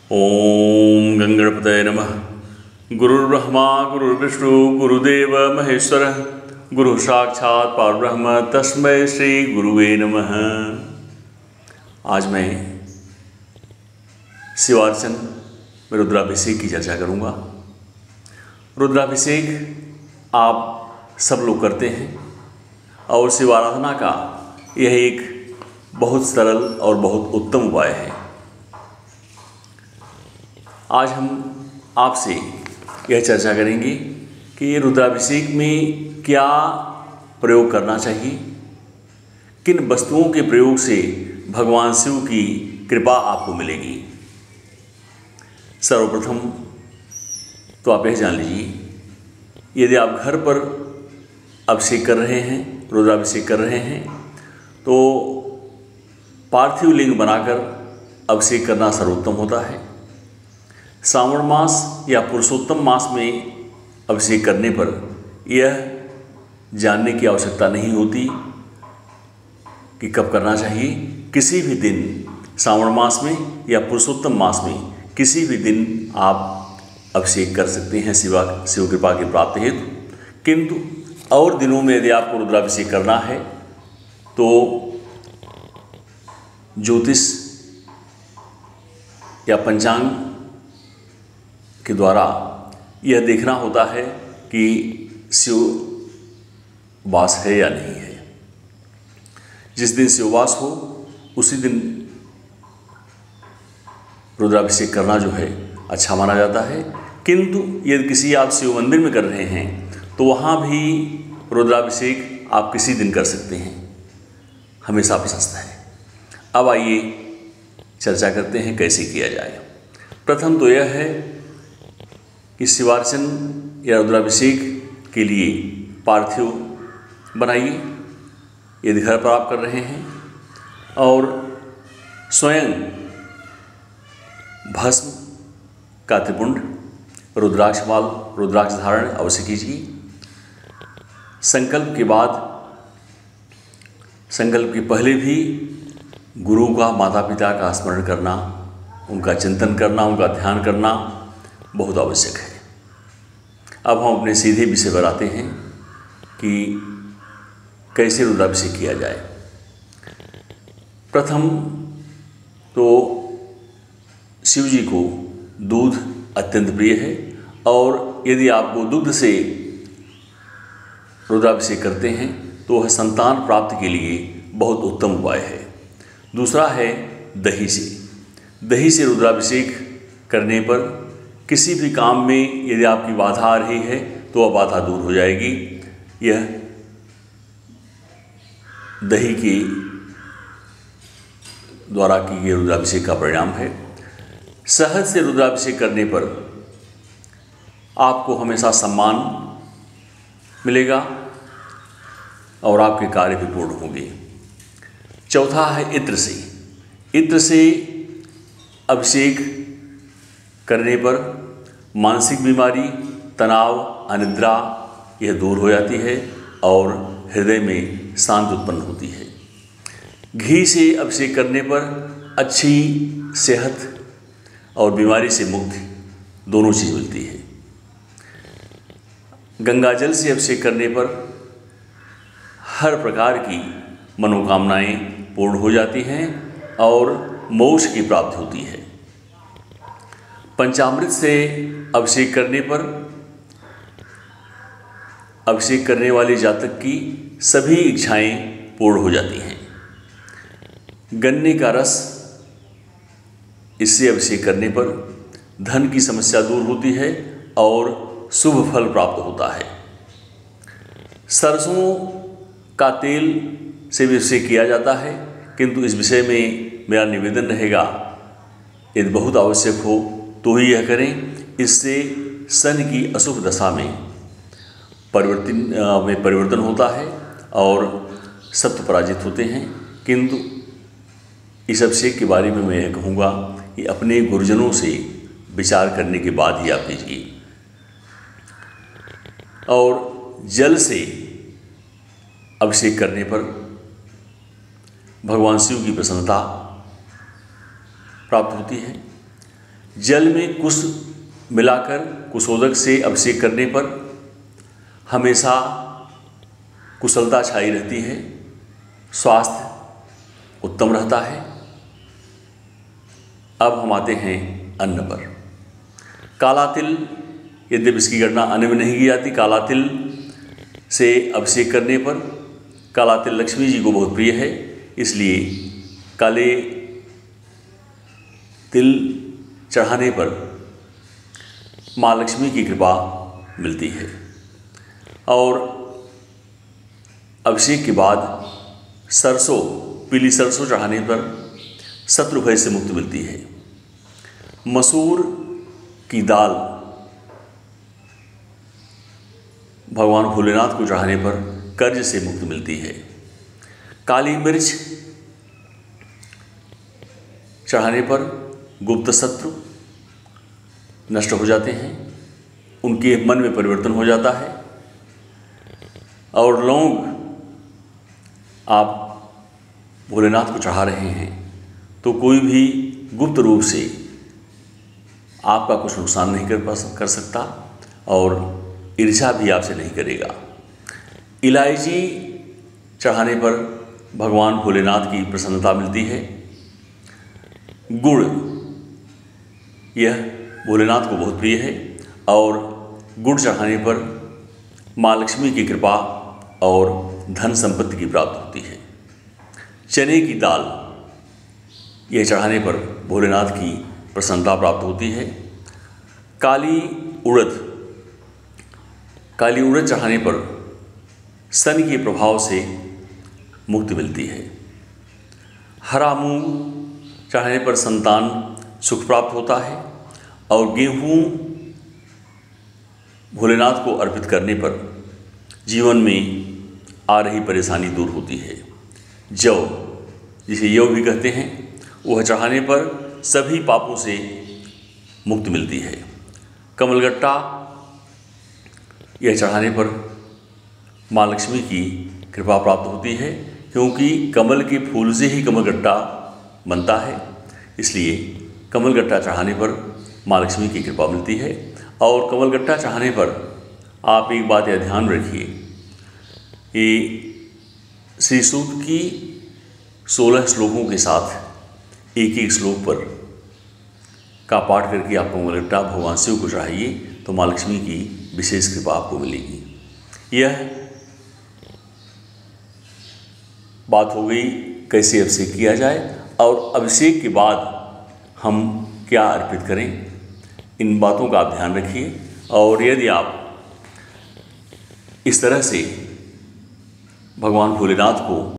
ओम गंगणपतये नमः। गुरुर्ब्रह्मा गुरुर्विष्णु गुरुदेव महेश्वर गुरु साक्षात् परब्रह्म तस्मै श्री गुरुवे नमः। आज मैं शिवार्चन में रुद्राभिषेक की चर्चा करूंगा। रुद्राभिषेक आप सब लोग करते हैं और शिव आराधना का यह एक बहुत सरल और बहुत उत्तम उपाय है। आज हम आपसे यह चर्चा करेंगे कि रुद्राभिषेक में क्या प्रयोग करना चाहिए, किन वस्तुओं के प्रयोग से भगवान शिव की कृपा आपको मिलेगी। सर्वप्रथम तो आप यह जान लीजिए, यदि आप घर पर अभिषेक कर रहे हैं, रुद्राभिषेक कर रहे हैं, तो पार्थिव लिंग बनाकर अभिषेक करना सर्वोत्तम होता है। श्रावण मास या पुरुषोत्तम मास में अभिषेक करने पर यह जानने की आवश्यकता नहीं होती कि कब करना चाहिए। किसी भी दिन श्रावण मास में या पुरुषोत्तम मास में किसी भी दिन आप अभिषेक कर सकते हैं शिव कृपा की प्राप्ति हेतु। किंतु और दिनों में यदि आपको रुद्राभिषेक करना है तो ज्योतिष या पंचांग के द्वारा यह देखना होता है कि शिव वास है या नहीं है। जिस दिन शिववास हो उसी दिन रुद्राभिषेक करना जो है अच्छा माना जाता है। किंतु यदि किसी आप शिव मंदिर में कर रहे हैं तो वहाँ भी रुद्राभिषेक आप किसी दिन कर सकते हैं, हमेशा प्रशस्त है। अब आइए चर्चा करते हैं कैसे किया जाए। प्रथम तो यह है कि शिवार्चन या रुद्राभिषेक के लिए पार्थिव बनाइए यदि घर पर आप कर रहे हैं, और स्वयं भस्म का त्रिपुंड रुद्राक्षमाल रुद्राक्ष धारण अवश्य कीजिए। संकल्प के बाद, संकल्प के पहले भी गुरु का, माता पिता का स्मरण करना, उनका चिंतन करना, उनका ध्यान करना बहुत आवश्यक है। अब हम अपने सीधे विषय पर आते हैं कि कैसे रुद्राभिषेक किया जाए। प्रथम तो शिव जी को दूध अत्यंत प्रिय है, और यदि आपको दुग्ध से रुद्राभिषेक करते हैं तो वह संतान प्राप्ति के लिए बहुत उत्तम उपाय है। दूसरा है दही से। दही से रुद्राभिषेक करने पर किसी भी काम में यदि आपकी बाधा आ रही है तो वह बाधा दूर हो जाएगी। यह दही के द्वारा की गई रुद्राभिषेक का परिणाम है। शहद से रुद्राभिषेक करने पर आपको हमेशा सम्मान मिलेगा और आपके कार्य भी पूर्ण होंगे। चौथा है इत्र से। इत्र से अभिषेक करने पर मानसिक बीमारी, तनाव, अनिद्रा यह दूर हो जाती है और हृदय में शांति उत्पन्न होती है। घी से अभिषेक करने पर अच्छी सेहत और बीमारी से मुक्ति दोनों चीज़ मिलती है। गंगाजल से अभिषेक करने पर हर प्रकार की मनोकामनाएं पूर्ण हो जाती हैं और मोक्ष की प्राप्ति होती है। पंचामृत से अभिषेक करने पर अभिषेक करने वाले जातक की सभी इच्छाएं पूर्ण हो जाती हैं। गन्ने का रस, इससे अभिषेक करने पर धन की समस्या दूर होती है और शुभ फल प्राप्त होता है। सरसों का तेल से भी अभिषेक किया जाता है, किंतु इस विषय में मेरा निवेदन रहेगा, यदि बहुत आवश्यक हो तो ही यह करें। इससे सन की अशुभ दशा में परिवर्तन होता है और सत्य पराजित होते हैं। किंतु इस अभिषेक के बारे में मैं यह कहूँगा कि अपने गुरुजनों से विचार करने के बाद ही आप कीजिए। और जल से अभिषेक करने पर भगवान शिव की प्रसन्नता प्राप्त होती है। जल में कुश मिलाकर कुशोदक से अभिषेक करने पर हमेशा कुशलता छाई रहती है, स्वास्थ्य उत्तम रहता है। अब हम आते हैं अन्न पर। काला तिल, यद्यपि इसकी गणना अन्न में नहीं की जाती, काला तिल से अभिषेक करने पर, काला तिल लक्ष्मी जी को बहुत प्रिय है, इसलिए काले तिल चढ़ाने पर माँ लक्ष्मी की कृपा मिलती है। और अभिषेक के बाद सरसों, पीली सरसों चढ़ाने पर शत्रु भय से मुक्ति मिलती है। मसूर की दाल भगवान भोलेनाथ को चढ़ाने पर कर्ज से मुक्ति मिलती है। काली मिर्च चढ़ाने पर गुप्त शत्रु नष्ट हो जाते हैं, उनके मन में परिवर्तन हो जाता है। और लौंग आप भोलेनाथ को चढ़ा रहे हैं तो कोई भी गुप्त रूप से आपका कुछ नुकसान नहीं कर सकता और ईर्ष्या भी आपसे नहीं करेगा। इलायची चढ़ाने पर भगवान भोलेनाथ की प्रसन्नता मिलती है। गुड़, यह भोलेनाथ को बहुत प्रिय है और गुड़ चढ़ाने पर माँ लक्ष्मी की कृपा और धन संपत्ति की प्राप्ति होती है। चने की दाल, यह चढ़ाने पर भोलेनाथ की प्रसन्नता प्राप्त होती है। काली उड़द चढ़ाने पर शनि के प्रभाव से मुक्ति मिलती है। हरा मूंग चढ़ाने पर संतान सुख प्राप्त होता है और गेहूँ भोलेनाथ को अर्पित करने पर जीवन में आ रही परेशानी दूर होती है। जौ, जिसे यौ भी कहते हैं, वह चढ़ाने पर सभी पापों से मुक्ति मिलती है। कमलगट्टा, यह चढ़ाने पर माँ लक्ष्मी की कृपा प्राप्त होती है, क्योंकि कमल के फूल से ही कमलगट्टा बनता है, इसलिए कमलगट्टा चढ़ाने पर माँ लक्ष्मी की कृपा मिलती है। और कमलगट्टा चढ़ाने पर आप एक बात यह ध्यान रखिए कि श्री सूक्त की 16 श्लोकों के साथ एक एक श्लोक पर का पाठ करके आप कमलगट्टा भगवान शिव को चढ़ाइए तो माँ लक्ष्मी की विशेष कृपा आपको मिलेगी। यह बात हो गई कैसे अभिषेक किया जाए और अभिषेक के बाद हम क्या अर्पित करें, इन बातों का आप ध्यान रखिए। और यदि आप इस तरह से भगवान भोलेनाथ को